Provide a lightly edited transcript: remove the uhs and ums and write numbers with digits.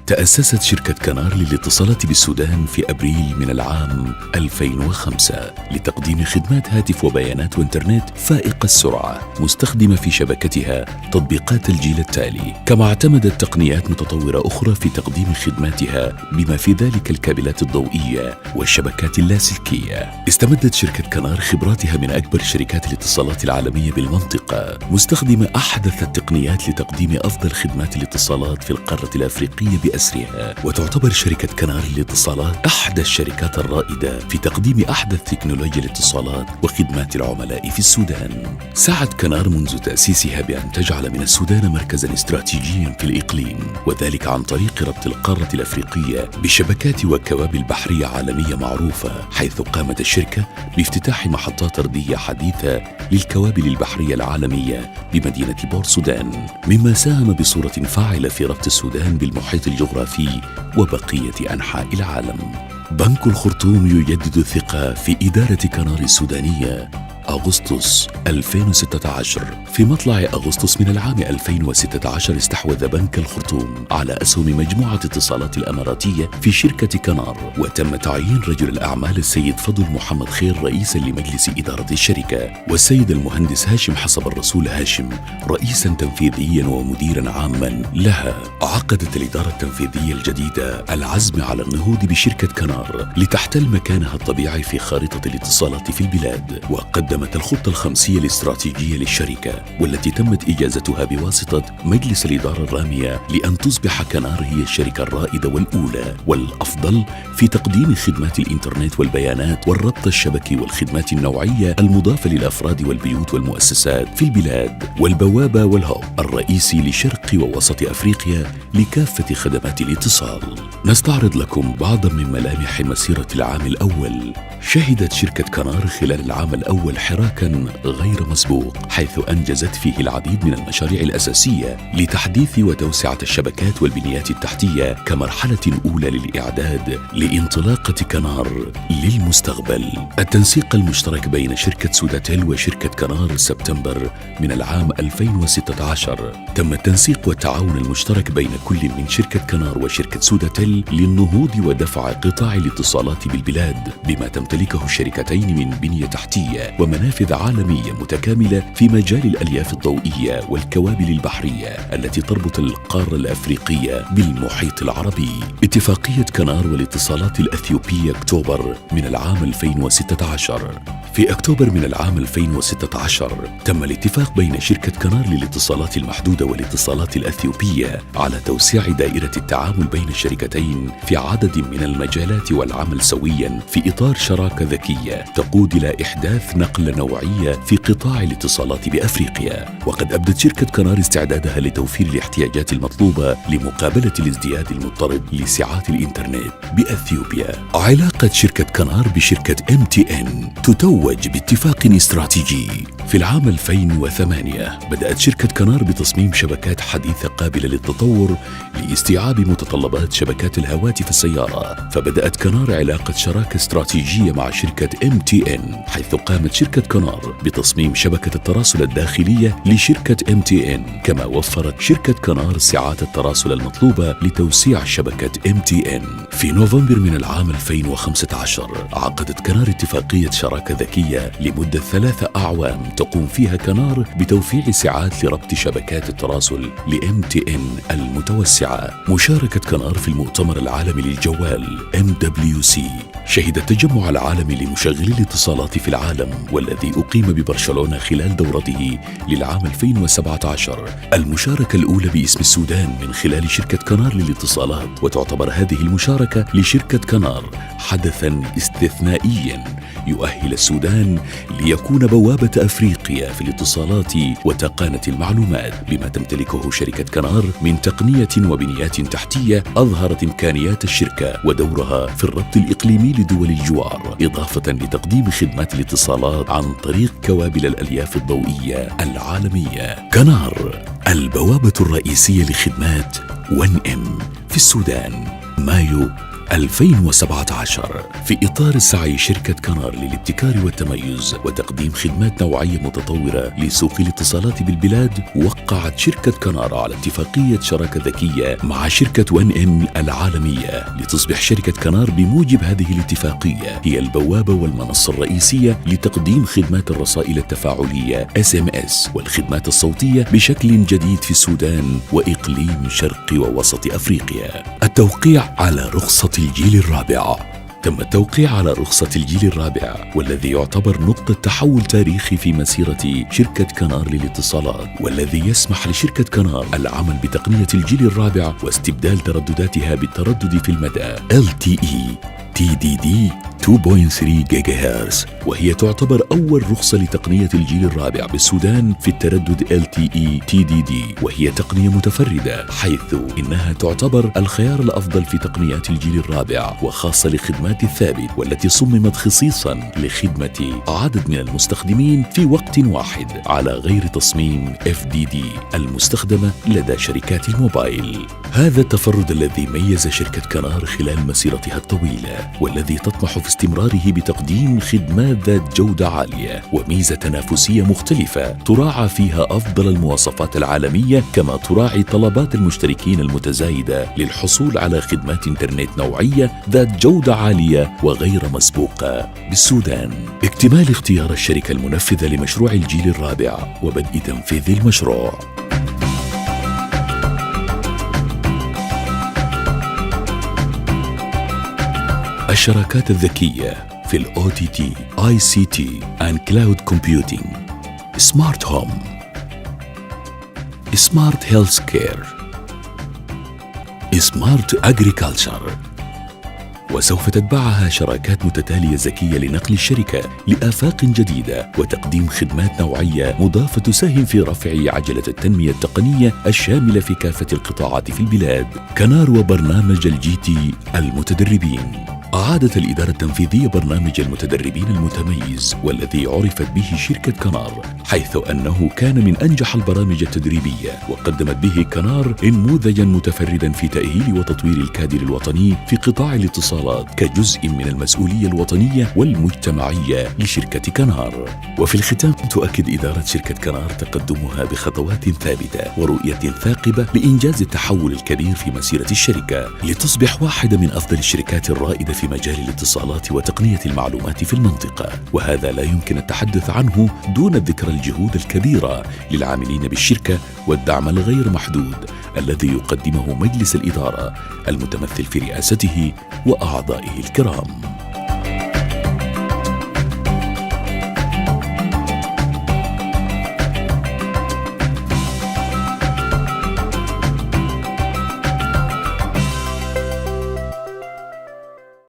تأسست شركة كنار للاتصالات بالسودان في أبريل من العام 2005 لتقديم خدمات هاتف وبيانات وإنترنت فائقة السرعة، مستخدمة في شبكتها تطبيقات الجيل التالي، كما اعتمدت تقنيات متطورة أخرى في تقديم خدماتها بما في ذلك الكابلات الضوئية والشبكات اللاسلكية. استمدت شركة كنار خبراتها من أكبر شركات الاتصالات العالمية بالمنطقة، مستخدمة أحدث التقنيات لتقديم أفضل خدمات الاتصالات في القارة الأفريقية بأسرها. وتعتبر شركة كنار للاتصالات أحد الشركات الرائدة في تقديم أحدث تكنولوجيا الاتصالات وخدمات العملاء في السودان. سعت كنار منذ تأسيسها بأن تجعل من السودان مركزاً استراتيجياً في الإقليم، وذلك عن طريق ربط القارة الأفريقية بشبكات وكوابل بحرية عالمية معروفة، حيث قامت الشركة بافتتاح محطات أرضية حديثة للكوابل البحرية العالمية بمدينة بورت سودان، مما ساهم بصورة فاعلة في ربط السودان بالمحيط الجغرافي وبقية أنحاء العالم. بنك الخرطوم يجدد الثقة في إدارة كنار السودانية. أغسطس 2016. في مطلع أغسطس من العام 2016 استحوذ بنك الخرطوم على أسهم مجموعة اتصالات الأماراتية في شركة كنار، وتم تعيين رجل الأعمال السيد فضل محمد خير رئيسا لمجلس إدارة الشركة، والسيد المهندس هاشم حسب الرسول هاشم رئيسا تنفيذيا ومديرا عاما لها. عقدت الإدارة التنفيذية الجديدة العزم على النهوض بشركة كنار لتحتل مكانها الطبيعي في خارطة الاتصالات في البلاد، وقدمت الخطة الخمسية الاستراتيجية للشركة، والتي تمت إجازتها بواسطة مجلس الإدارة الرامية لأن تصبح كنار هي الشركة الرائدة والأولى والأفضل في تقديم خدمات الإنترنت والبيانات والربط الشبكي والخدمات النوعية المضافة للأفراد والبيوت والمؤسسات في البلاد، والبوابة والهوب الرئيسي لشرق ووسط أفريقيا لكافة خدمات الاتصال. نستعرض لكم بعضا من ملامح مسيرة العام الأول. شهدت شركة كنار خلال العام الأول حراكاً غير مسبوق، حيث أنجزت فيه العديد من المشاريع الأساسية لتحديث وتوسعة الشبكات والبنيات التحتية كمرحلة أولى للإعداد لانطلاقة كنار للمستقبل. التنسيق المشترك بين شركة سوداتيل وشركة كنار سبتمبر من العام 2016. تم التنسيق والتعاون المشترك بين كل من شركة كنار وشركة سوداتيل للنهوض ودفع قطاع الاتصالات بالبلاد بما تمتلكه الشركتين من بنية تحتية ومنافذ عالمية متكاملة في مجال الألياف الضوئية والكوابل البحرية التي تربط القارة الأفريقية بالمحيط العربي. اتفاقية كنار والاتصالات الأثيوبية أكتوبر من العام 2016. في أكتوبر من العام 2016 تم الاتفاق بين شركة كنار للاتصالات المحدودة والاتصالات الأثيوبية على توسيع دائرة التعامل بين الشركتين في عدد من المجالات والعمل سويا في إطار شراكة ذكية تقود إلى إحداث نقلة نوعية في قطاع الاتصالات بأفريقيا. وقد أبدت شركة كنار استعدادها لتوفير الاحتياجات المطلوبة لمقابلة الازدياد المضطرد لسعات الإنترنت بأثيوبيا. علاقة شركة كنار بشركة MTN تتوج باتفاق استراتيجي. في العام 2008 بدأت شركة كنار بتصميم شبكات حديثة قابلة للتطور لاستيعاب متطلبات شبكات الهواتف السيارة، فبدأت كنار علاقة شراكة استراتيجية مع شركة MTN، حيث قامت شركة كنار بتصميم شبكة التراسل الداخلية لشركة MTN، كما وفرت شركة كنار سعات التراسل المطلوبة لتوسيع شبكة MTN. في نوفمبر من العام 2015 عقدت كنار اتفاقية شراكة ذكية لمدة 3 أعوام تقوم فيها كنار بتوفير سعات لربط شبكات التراسل لMTN المتوسعة. مشاركة كنار في المؤتمر العالمي للجوال MWC شهد التجمع العالمي لمشغلي الاتصالات في العالم، والذي أقيم ببرشلونة خلال دورته للعام 2017، المشاركة الأولى باسم السودان من خلال شركة كنار للاتصالات. وتعتبر هذه المشاركة لشركة كنار حدثاً استثنائياً يؤهل السودان ليكون بوابة أفريقيا في الاتصالات وتقانة المعلومات، بما تمتلكه شركة كنار من تقنية وبنيات تحتية أظهرت إمكانيات الشركة ودورها في الربط الإقليمي لدول الجوار، إضافة لتقديم خدمات الاتصالات عن طريق كوابل الألياف الضوئية العالمية. كنار البوابة الرئيسية لخدمات 1M في السودان. مايو 2017. في إطار سعي شركة كنار للابتكار والتميز وتقديم خدمات نوعية متطورة لسوق الاتصالات بالبلاد، وقعت شركة كنار على اتفاقية شراكة ذكية مع شركة 1M العالمية لتصبح شركة كنار بموجب هذه الاتفاقية هي البوابة والمنصة الرئيسية لتقديم خدمات الرسائل التفاعلية SMS والخدمات الصوتية بشكل جديد في السودان وإقليم شرق ووسط أفريقيا. التوقيع على رخصة الجيل الرابع. تم التوقيع على رخصة الجيل الرابع، والذي يعتبر نقطة تحول تاريخي في مسيرة شركة كنار للاتصالات، والذي يسمح لشركة كنار العمل بتقنية الجيل الرابع واستبدال تردداتها بالتردد في المدى LTE TDD 2.3 جيجا هرتز، وهي تعتبر أول رخصة لتقنية الجيل الرابع بالسودان في التردد LTE TDD، وهي تقنية متفردة حيث إنها تعتبر الخيار الأفضل في تقنيات الجيل الرابع وخاصة لخدمات الثابت، والتي صممت خصيصا لخدمة عدد من المستخدمين في وقت واحد على غير تصميم FDD المستخدمة لدى شركات الموبايل. هذا التفرد الذي ميز شركة كنار خلال مسيرتها الطويلة، والذي تطمح في استمراره بتقديم خدمات ذات جودة عالية وميزة تنافسية مختلفة تراعى فيها أفضل المواصفات العالمية، كما تراعي طلبات المشتركين المتزايدة للحصول على خدمات إنترنت نوعية ذات جودة عالية وغير مسبوقة بالسودان. اكتمال اختيار الشركة المنفذة لمشروع الجيل الرابع وبدء تنفيذ المشروع. الشراكات الذكية في ال OTT, ICT and Cloud Computing, Smart Home, Smart Healthcare, Smart Agriculture. وسوف تتبعها شراكات متتالية ذكية لنقل الشركة لآفاق جديدة وتقديم خدمات نوعية مضافة تساهم في رفع عجلة التنمية التقنية الشاملة في كافة القطاعات في البلاد. كنار وبرنامج الGT المتدربين. أعادت الإدارة التنفيذية برنامج المتدربين المتميز، والذي عرفت به شركة كنار، حيث أنه كان من أنجح البرامج التدريبية، وقدمت به كنار نموذجا متفردا في تأهيل وتطوير الكادر الوطني في قطاع الاتصالات كجزء من المسؤولية الوطنية والمجتمعية لشركة كنار. وفي الختام تؤكد إدارة شركة كنار تقدمها بخطوات ثابتة ورؤية ثاقبة لإنجاز التحول الكبير في مسيرة الشركة لتصبح واحدة من أفضل الشركات الرائدة في مجال الاتصالات وتقنية المعلومات في المنطقة، وهذا لا يمكن التحدث عنه دون ذكر الجهود الكبيرة للعاملين بالشركة والدعم الغير محدود الذي يقدمه مجلس الإدارة المتمثل في رئاسته وأعضائه الكرام.